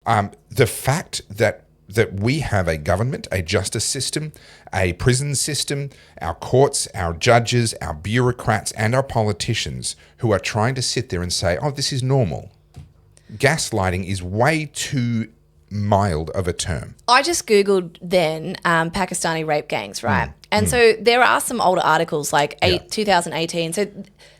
The fact that we have a government, a justice system, a prison system, our courts, our judges, our bureaucrats, and our politicians who are trying to sit there and say, oh, this is normal. Gaslighting is way too mild of a term. I just Googled then Pakistani rape gangs, right? And so there are some older articles like 2018. So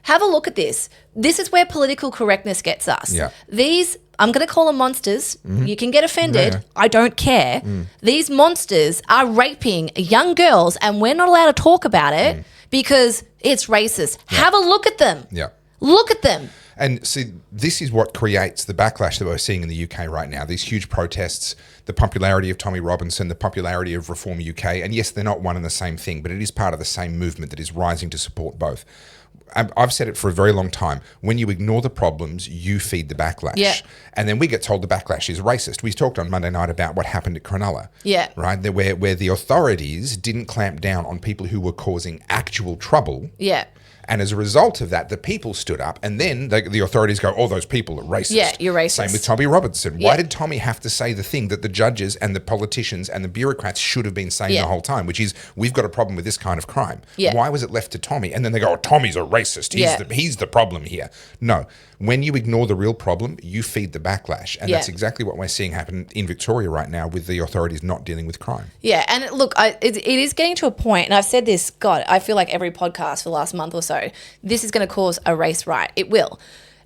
have a look at this. This is where political correctness gets us. Yeah. These, I'm going to call them monsters. You can get offended. Yeah. I don't care. These monsters are raping young girls and we're not allowed to talk about it because it's racist. Yeah. Have a look at them. Yeah. Look at them. And see, this is what creates the backlash that we're seeing in the UK right now. These huge protests, the popularity of Tommy Robinson, the popularity of Reform UK. And yes, they're not one and the same thing, but it is part of the same movement that is rising to support both. I've said it for a very long time. When you ignore the problems, you feed the backlash. Yeah. And then we get told the backlash is racist. We talked on Monday night about what happened at Cronulla. Yeah. Right? Where the authorities didn't clamp down on people who were causing actual trouble. Yeah. And as a result of that, the people stood up, and then the authorities go, oh, those people are racist. Yeah, you're racist. Same with Tommy Robinson. Why did Tommy have to say the thing that the judges and the politicians and the bureaucrats should have been saying the whole time, which is, we've got a problem with this kind of crime. Yeah. Why was it left to Tommy? And then they go, oh, Tommy's a racist. He's the problem here. No. When you ignore the real problem, you feed the backlash. And that's exactly what we're seeing happen in Victoria right now with the authorities not dealing with crime. Yeah, and look, it is getting to a point, and I've said this, God, I feel like every podcast for the last month or so, this is going to cause a race riot. It will.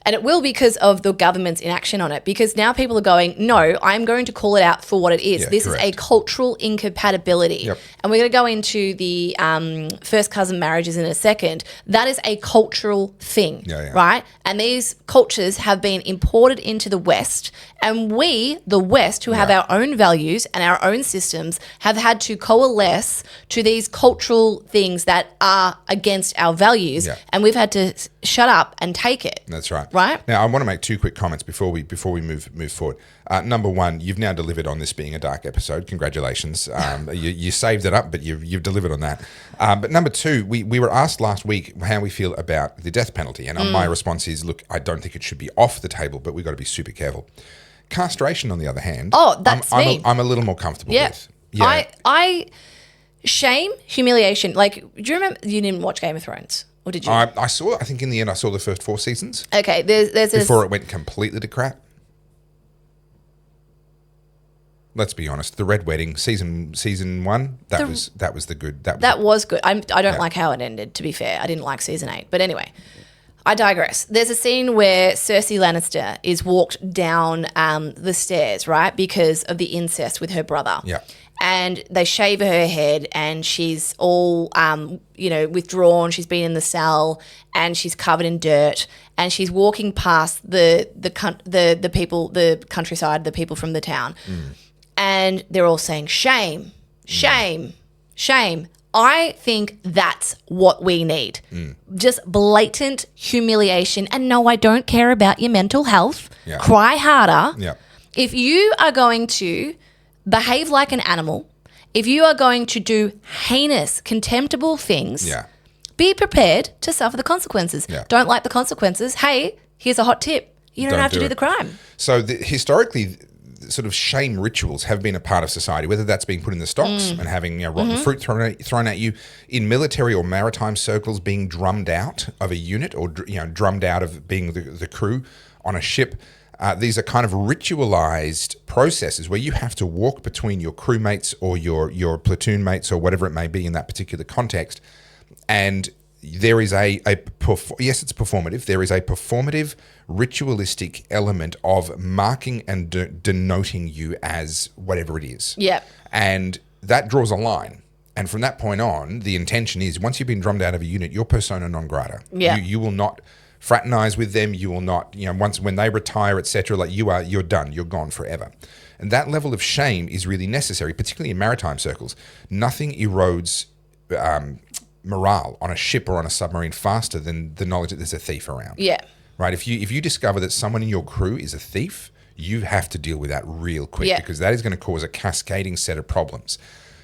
And it will because of the government's inaction on it. Because now people are going, no, I'm going to call it out for what it is. This is a cultural incompatibility. Yep. And we're going to go into the first cousin marriages in a second. That is a cultural thing, right? And these cultures have been imported into the West. And we, the West, who have our own values and our own systems, have had to coalesce to these cultural things that are against our values. Yeah. And we've had to shut up and take it. That's right. Right? Now, I want to make two quick comments before we move forward. Number one, you've now delivered on this being a dark episode. Congratulations. You saved it up, but you've delivered on that. But number two, we were asked last week how we feel about the death penalty. And my response is, look, I don't think it should be off the table, but we've got to be super careful. Castration, on the other hand, I'm a little more comfortable with. Yeah. I shame, humiliation. Like, do you remember, you didn't watch Game of Thrones? Or did you? I saw, I think in the end I saw the first 4 seasons. Okay, there's before it went completely to crap. Let's be honest. The Red Wedding season 1, that was the good. That was good. I don't like how it ended. To be fair, I didn't like season 8. But anyway, I digress. There's a scene where Cersei Lannister is walked down the stairs, right, because of the incest with her brother. Yeah. And they shave her head, and she's all, withdrawn. She's been in the cell, and she's covered in dirt, and she's walking past the people, the countryside, the people from the town, and they're all saying shame, shame, shame. I think that's what we need. Just blatant humiliation. And no, I don't care about your mental health. Yeah. Cry harder. Yeah. If you are going to behave like an animal, if you are going to do heinous, contemptible things, be prepared to suffer the consequences. Yeah. Don't like the consequences. Hey, here's a hot tip. You don't have to do the crime. So historically, sort of shame rituals have been a part of society, whether that's being put in the stocks and having rotten fruit thrown at you, in military or maritime circles, being drummed out of a unit, or drummed out of being the crew on a ship. These are kind of ritualized processes where you have to walk between your crewmates or your platoon mates or whatever it may be in that particular context. And there is yes, it's performative. There is a performative, ritualistic element of marking and denoting you as whatever it is. Yeah. And that draws a line. And from that point on, the intention is, once you've been drummed out of a unit, you're persona non grata. Yeah. You will not fraternize with them. You will not, when they retire, etc., like you're done. You're gone forever. And that level of shame is really necessary, particularly in maritime circles. Nothing erodes morale on a ship or on a submarine faster than the knowledge that there's a thief around. Yeah. Right? If you discover that someone in your crew is a thief, you have to deal with that real quick, because that is going to cause a cascading set of problems.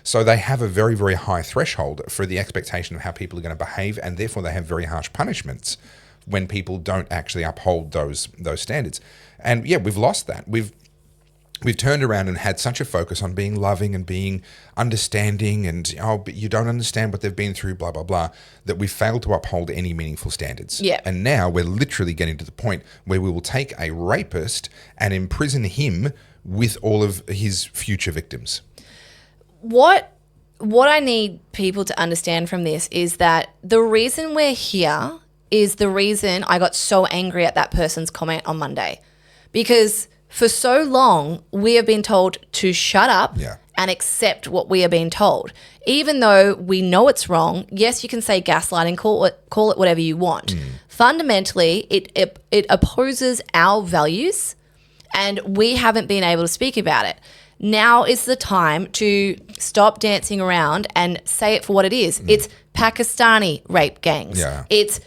So they have a very, very high threshold for the expectation of how people are going to behave, and therefore they have very harsh punishments when people don't actually uphold those standards. And we've lost that. we've turned around and had such a focus on being loving and being understanding and, but you don't understand what they've been through, blah, blah, blah, that we've failed to uphold any meaningful standards. Yeah. And now we're literally getting to the point where we will take a rapist and imprison him with all of his future victims. What I need people to understand from this is that the reason we're here is the reason I got so angry at that person's comment on Monday. Because for so long, we have been told to shut up and accept what we are being told. Even though we know it's wrong, yes, you can say gaslighting, call it whatever you want. Fundamentally, it opposes our values, and we haven't been able to speak about it. Now is the time to stop dancing around and say it for what it is. It's Pakistani rape gangs. Yeah. It's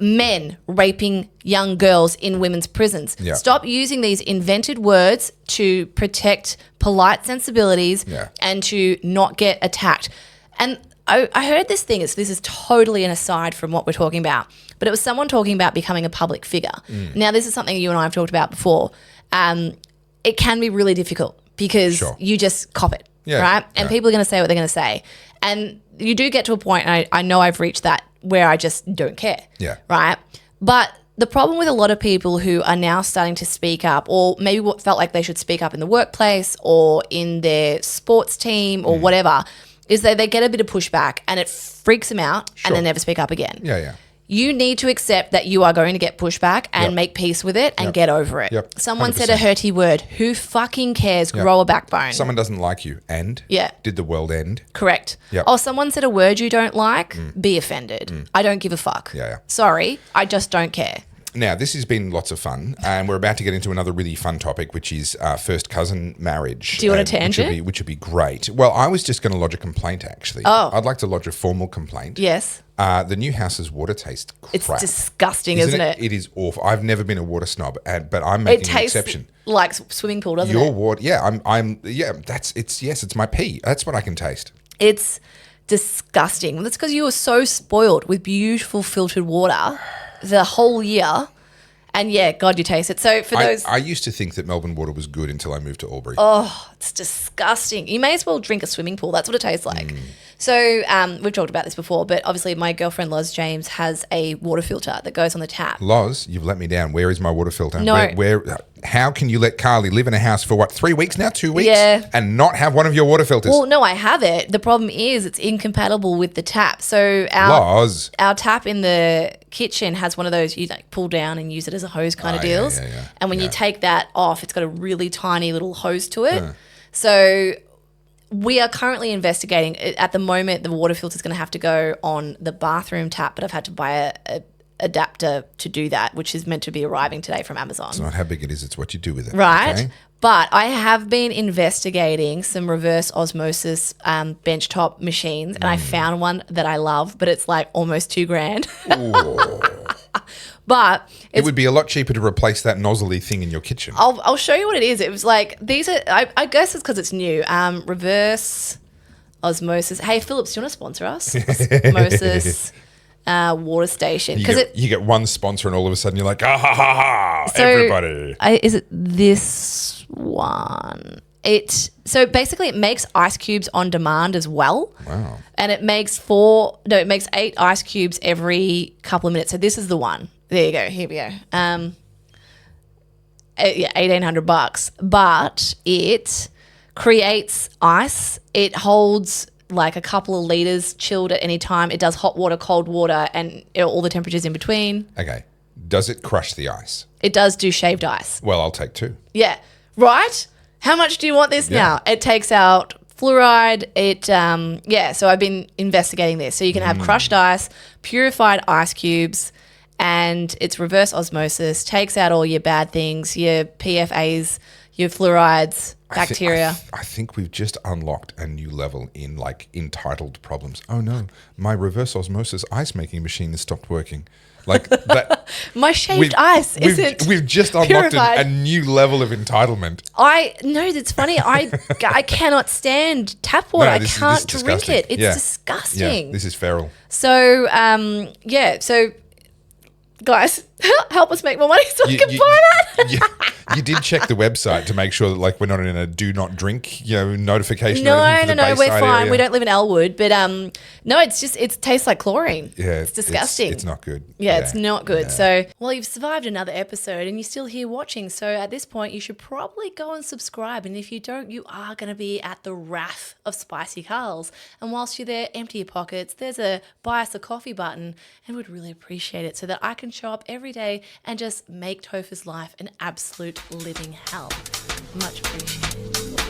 men raping young girls in women's prisons. Yeah. Stop using these invented words to protect polite sensibilities and to not get attacked. And I heard this thing. This is totally an aside from what we're talking about, but it was someone talking about becoming a public figure. Now, this is something you and I have talked about before. It can be really difficult because you just cop it, right? And people are going to say what they're going to say. And you do get to a point, and I know I've reached that, where I just don't care, right? But the problem with a lot of people who are now starting to speak up, or maybe what felt like they should speak up in the workplace or in their sports team or whatever, is that they get a bit of pushback and it freaks them out and they never speak up again. You need to accept that you are going to get pushback and make peace with it and get over it. Someone 100%. said a hurty word. Who fucking cares? Grow a backbone. Someone doesn't like you, and did the world end? Correct. Oh, someone said a word you don't like, be offended. I don't give a fuck. Sorry, I just don't care. Now, this has been lots of fun, and we're about to get into another really fun topic, which is first cousin marriage. Do you want a tangent? Which would be great. Well, I was just going to lodge a complaint, actually. I'd like to lodge a formal complaint. Yes. The new house's water tastes crap. It's disgusting, isn't it? It is awful. I've never been a water snob, but I'm making an exception. Like swimming pool, doesn't it? Your water, it's my pee. That's what I can taste. It's disgusting. That's because you were so spoiled with beautiful filtered water the whole year. And God, you taste it. So for those... I used to think that Melbourne water was good until I moved to Albury. Oh, it's disgusting. You may as well drink a swimming pool. That's what it tastes like. So we've talked about this before, but obviously my girlfriend Loz James has a water filter that goes on the tap. Loz, you've let me down. Where is my water filter? No. How can you let Carly live in a house for 3 weeks now, 2 weeks? Yeah. And not have one of your water filters? Well, no, I have it. The problem is it's incompatible with the tap. So Loz. Our tap in the kitchen has one of those you pull down and use it as a hose kind of deals. And when you take that off, it's got a really tiny little hose to it. So we are currently investigating. At the moment, the water filter is going to have to go on the bathroom tap, but I've had to buy a adapter to do that, which is meant to be arriving today from Amazon. It's not how big it is, it's what you do with it. Right. Okay? But I have been investigating some reverse osmosis benchtop machines, and I found one that I love, but it's like almost $2,000. But it would be a lot cheaper to replace that nozzly thing in your kitchen. I'll show you what it is. It was like, these are, I guess it's because it's new. Reverse osmosis. Hey, Phillips, do you want to sponsor us? Osmosis water station. You get one sponsor and all of a sudden you're like, everybody. Is it this one? So basically it makes ice cubes on demand as well. Wow. And it makes 8 ice cubes every couple of minutes. So this is the one. There you go. Here we go. $1,800, but it creates ice. It holds like a couple of liters chilled at any time. It does hot water, cold water, and all the temperatures in between. Okay. Does it crush the ice? It does do shaved ice. Well, I'll take 2. Yeah. Right? How much do you want this now? It takes out fluoride. So I've been investigating this. So you can have crushed ice, purified ice cubes, and it's reverse osmosis, takes out all your bad things, your PFAs, your fluorides, bacteria. I think we've just unlocked a new level in entitled problems. Oh no, my reverse osmosis ice making machine has stopped working. Like that. My shaved ice isn't. We've just unlocked a new level of entitlement. It's funny. I cannot stand tap water. I can't drink it. It's disgusting. Yeah, this is feral. So so guys, help us make more money so I can buy that. You did check the website to make sure that like we're not in a do not drink, notification. No, or anything for the we're Bayside fine. area. We don't live in Elwood, but no, it tastes like chlorine. Yeah, it's disgusting. It's not good. Yeah, it's not good. So, well, you've survived another episode and you're still here watching. So at this point, you should probably go and subscribe. And if you don't, you are going to be at the wrath of Spicy Carls. And whilst you're there, empty your pockets. There's a buy us a coffee button, and we'd really appreciate it so that I can show up every day and just make Topher's life an absolute living hell. Much appreciated.